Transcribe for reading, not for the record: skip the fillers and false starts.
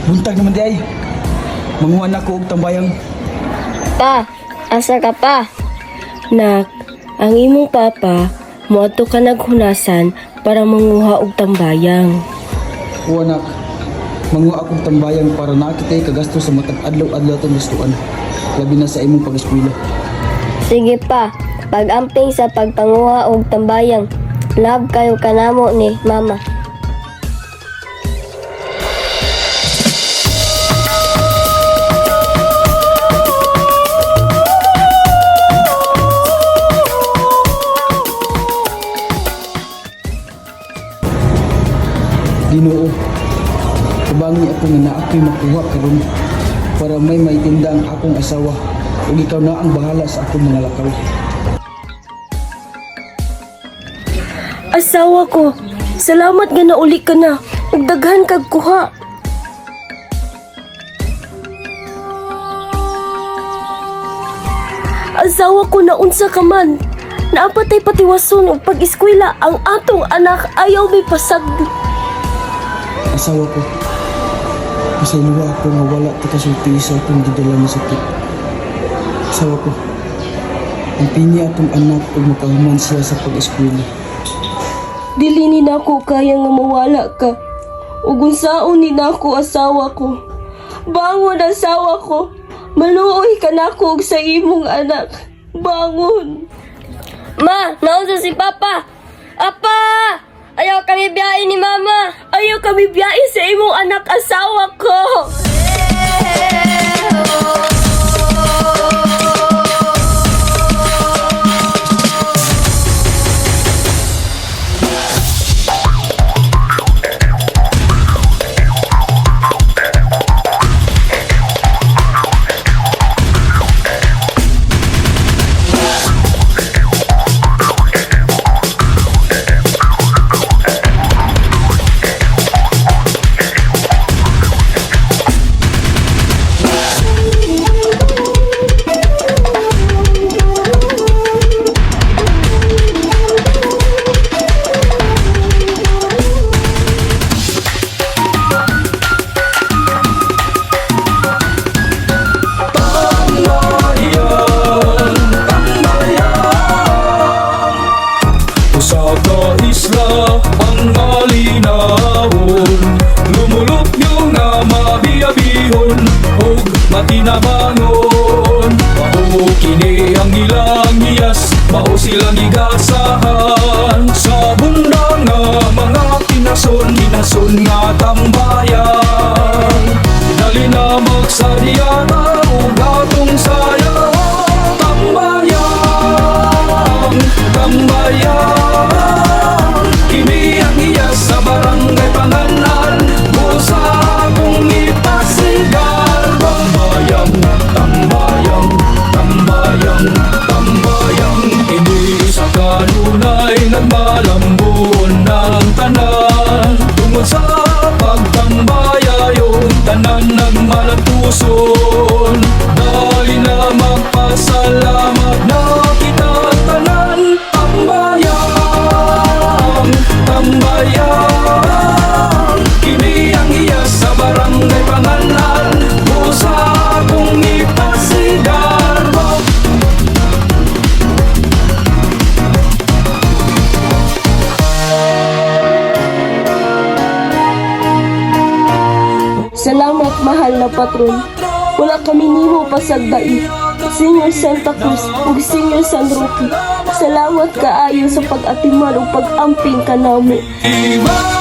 Buntag naman di ay. Manguha na ko og tambayang. Pa, asa ka pa? Nak, ang imong papa, moadto ka naghunasan para manguha og tambayang. O anak, manguha akong tambayang para nakakitay kagasto sa matag adlaw-adlaw tong gustuan. Labi na sa imong pag-eskwela. Sige pa, pag-amping sa pagpanguha og tambayang. Love kayo kanamo ni mama. Ginoo, kubangi ako nga naako'y makuha karon para may maitinda ang akong asawa ug ikaw na ang bahala sa akong mga lakaw. Asawa ko, salamat nga nauli ka na, ug daghan kag kuha. Asawa ko na unsa ka man, naapatay patiwason og pag-eskwela ang atong anak ayaw may pasagdi. Asawa ko, masayluwa ako nga wala ti kasulti sa akong gidala nga sakit. Asawa ko, ang pini atong anak ug makahuman siya sa pag-eskwela. Dili ni nako kaya nga mawala ka. Ug unsaon ni nako asawa ko. Bangon asawa ko. Maluoy ka nako og sa imong anak. Bangon. Ma, naunsa si Papa? Apa! Ayaw kami biyahe ni Mama. Ayaw kami biyahe sa imong anak asawa ko. Matinabangon, mao kini ang ilang hiyas, mao silang igasahan sa bunda nga mga kinason, nga tambayan. Dali na magsadyana ug atong sayaw, tambayan, tambayan. Kini ang hiyas sa barangay Panganan, busa akong ipasigaw. Tambayang, tambayang, tambayang. Hindi sa kanunay nagmalambon ng tanan. Tungod sa pagtambaya yung tanan nagmalatuson. Dali na magpasalamat na kita tanan. Tambayang, tambayang. Kini ang hiyas sa barangay Panganan, busa akong ipasigarbo. Salamat mahal na patron. Wala kami nimo pasagdai. Senior Santa Cruz ug Senior San Roque. Salamat kaayo sa pag-atiman ug pag-amping kanamo. Ibabaw